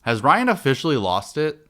Has Ryan officially lost it?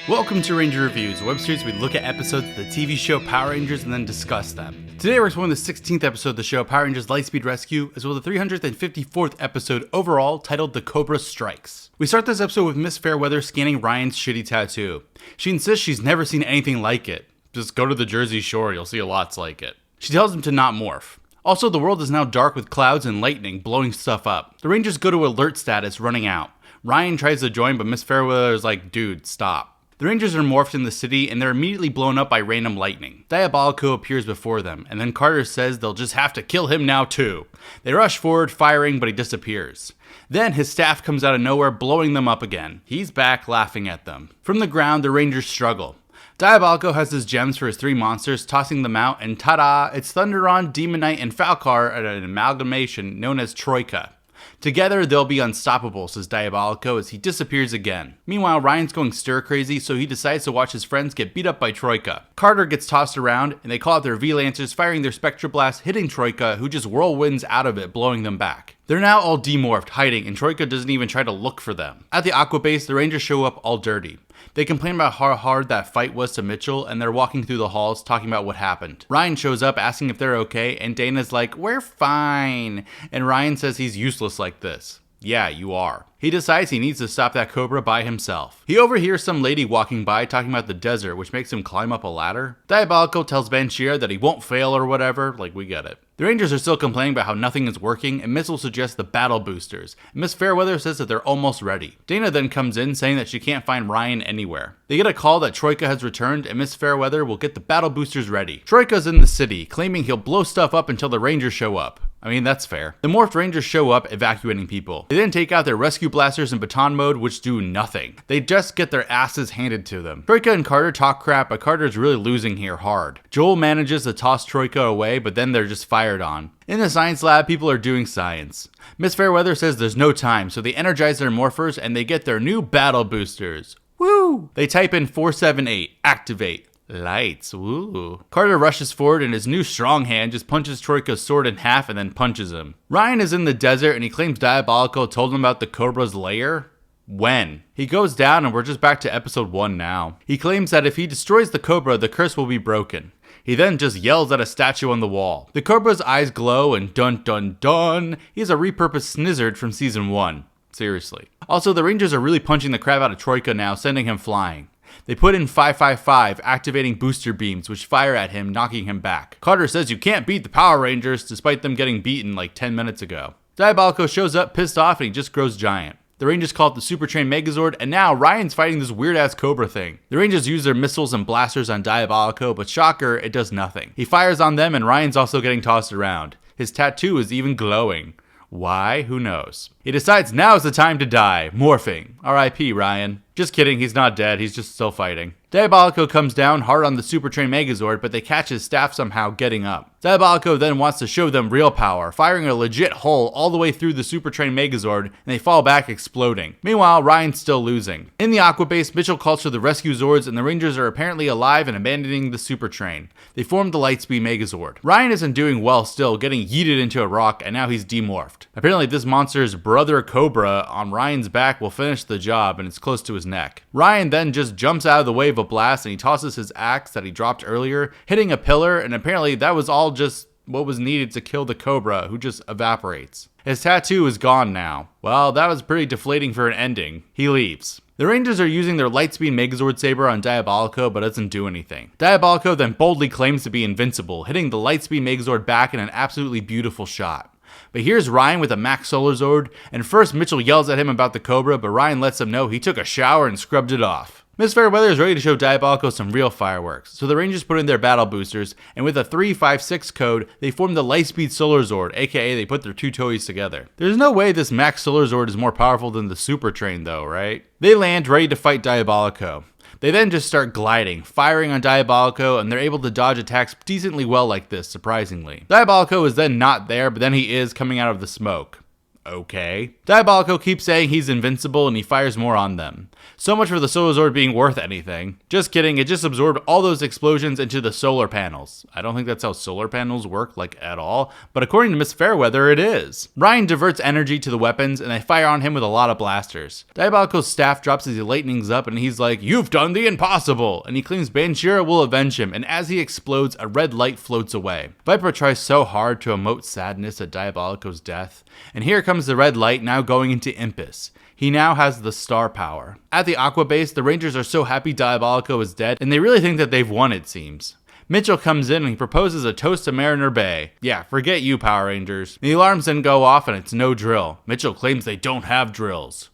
Welcome to Ranger Reviews, a web series where we look at episodes of the TV show Power Rangers and then discuss them. Today we're exploring the 16th episode of the show Power Rangers Lightspeed Rescue, as well as the 354th episode overall, titled The Cobra Strikes. We start this episode with Miss Fairweather scanning Ryan's shitty tattoo. She insists she's never seen anything like it. Just go to the Jersey Shore, you'll see lots like it. She tells him to not morph. Also, the world is now dark with clouds and lightning blowing stuff up. The Rangers go to alert status, running out. Ryan tries to join, but Miss Fairweather is like, dude, stop. The Rangers are morphed in the city, and they're immediately blown up by random lightning. Diabolico appears before them, and then Carter says they'll just have to kill him now too. They rush forward, firing, but he disappears. Then his staff comes out of nowhere, blowing them up again. He's back, laughing at them. From the ground, the Rangers struggle. Diabolico has his gems for his three monsters, tossing them out, and ta-da, it's Thunderon, Demonite, and Falcar at an amalgamation known as Troika. Together, they'll be unstoppable, says Diabolico as he disappears again. Meanwhile, Ryan's going stir-crazy, so he decides to watch his friends get beat up by Troika. Carter gets tossed around, and they call out their V-Lancers, firing their Spectra Blast, hitting Troika, who just whirlwinds out of it, blowing them back. They're now all demorphed, hiding, and Troika doesn't even try to look for them. At the Aqua Base, the Rangers show up all dirty. They complain about how hard that fight was to Mitchell, and they're walking through the halls talking about what happened. Ryan shows up asking if they're okay, and Dana's like, we're fine. And Ryan says he's useless like this. Yeah, you are. He decides he needs to stop that Cobra by himself. He overhears some lady walking by talking about the desert, which makes him climb up a ladder. Diabolico tells Banshira that he won't fail or whatever, like we get it. The Rangers are still complaining about how nothing is working, and Missile suggests the battle boosters. And Miss Fairweather says that they're almost ready. Dana then comes in saying that she can't find Ryan anywhere. They get a call that Troika has returned, and Miss Fairweather will get the battle boosters ready. Troika's in the city, claiming he'll blow stuff up until the Rangers show up. I mean, that's fair. The morphed Rangers show up, evacuating people. They then take out their rescue blasters in baton mode, which do nothing. They just get their asses handed to them. Troika and Carter talk crap, but Carter's really losing here hard. Joel manages to toss Troika away, but then they're just fired on. In the science lab, people are doing science. Miss Fairweather says there's no time, so they energize their morphers and they get their new battle boosters. Woo! They type in 478, activate. Lights, woo. Carter rushes forward and his new strong hand just punches Troika's sword in half and then punches him. Ryan is in the desert and he claims Diabolico told him about the Cobra's lair. When? He goes down and we're just back to episode 1 now. He claims that if he destroys the Cobra, the curse will be broken. He then just yells at a statue on the wall. The Cobra's eyes glow and dun dun dun, he's a repurposed Snizzard from season 1. Seriously. Also, the Rangers are really punching the crap out of Troika now, sending him flying. They put in 555, activating booster beams, which fire at him, knocking him back. Carter says you can't beat the Power Rangers, despite them getting beaten like 10 minutes ago. Diabolico shows up pissed off and he just grows giant. The Rangers call it the Super Train Megazord, and now Ryan's fighting this weird-ass Cobra thing. The Rangers use their missiles and blasters on Diabolico, but shocker, it does nothing. He fires on them and Ryan's also getting tossed around. His tattoo is even glowing. Why? Who knows? He decides now is the time to die, morphing. R.I.P. Ryan. Just kidding, he's not dead, he's just still fighting. Diabolico comes down hard on the Super Train Megazord, but they catch his staff somehow getting up. Diabolico then wants to show them real power, firing a legit hole all the way through the Super Train Megazord, and they fall back exploding. Meanwhile, Ryan's still losing. In the Aqua Base, Mitchell calls for the rescue Zords, and the Rangers are apparently alive and abandoning the Super Train. They form the Lightspeed Megazord. Ryan isn't doing well still, getting yeeted into a rock, and now he's demorphed. Apparently this monster's brother Cobra on Ryan's back will finish the job, and it's close to his neck. Ryan then just jumps out of the way of a blast and he tosses his axe that he dropped earlier, hitting a pillar, and apparently that was all just what was needed to kill the Cobra, who just evaporates. His tattoo is gone now. Well, that was pretty deflating for an ending. He leaves. The Rangers are using their Lightspeed Megazord Saber on Diabolico, but doesn't do anything. Diabolico then boldly claims to be invincible, hitting the Lightspeed Megazord back in an absolutely beautiful shot. But here's Ryan with a Max Solar Zord, and first Mitchell yells at him about the Cobra, but Ryan lets him know he took a shower and scrubbed it off. Miss Fairweather is ready to show Diabolico some real fireworks, so the Rangers put in their battle boosters, and with a 356 code, they form the Lightspeed Solar Zord, aka they put their two toys together. There's no way this Max Solar Zord is more powerful than the Super Train though, right? They land ready to fight Diabolico. They then just start gliding, firing on Diabolico, and they're able to dodge attacks decently well like this, surprisingly. Diabolico is then not there, but then he is coming out of the smoke. Okay. Diabolico keeps saying he's invincible and he fires more on them. So much for the Solar Zord being worth anything. Just kidding, it just absorbed all those explosions into the solar panels. I don't think that's how solar panels work, like, at all, but according to Miss Fairweather, it is. Ryan diverts energy to the weapons and they fire on him with a lot of blasters. Diabolico's staff drops as he lightnings up and he's like, "You've done the impossible!" And he claims Banshira will avenge him, and as he explodes, a red light floats away. Viper tries so hard to emote sadness at Diabolico's death, and here comes the red light now going into Impus. He now has the star power. At the Aqua base, the Rangers are so happy Diabolico is dead, and they really think that they've won, it seems. Mitchell comes in and he proposes a toast to Mariner Bay. Yeah, forget you, Power Rangers. The alarms then go off and it's no drill. Mitchell claims they don't have drills.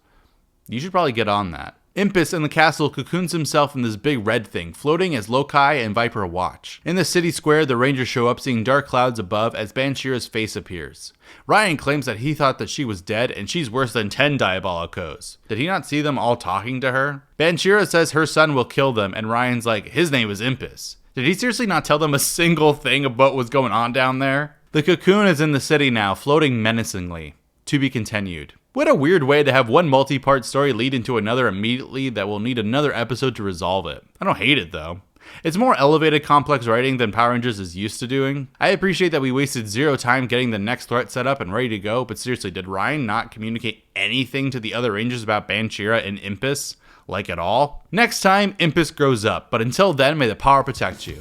You should probably get on that. Impus in the castle cocoons himself in this big red thing, floating as Lokai and Viper watch. In the city square, the Rangers show up seeing dark clouds above as Banshira's face appears. Ryan claims that he thought that she was dead and she's worse than 10 Diabolicos. Did he not see them all talking to her? Banshira says her son will kill them and Ryan's like, his name is Impus. Did he seriously not tell them a single thing about what's going on down there? The cocoon is in the city now, floating menacingly. To be continued. What a weird way to have one multi-part story lead into another immediately that will need another episode to resolve it. I don't hate it though. It's more elevated complex writing than Power Rangers is used to doing. I appreciate that we wasted zero time getting the next threat set up and ready to go, but seriously, did Ryan not communicate anything to the other Rangers about Banshira and Impus? Like at all? Next time, Impus grows up, but until then, may the power protect you.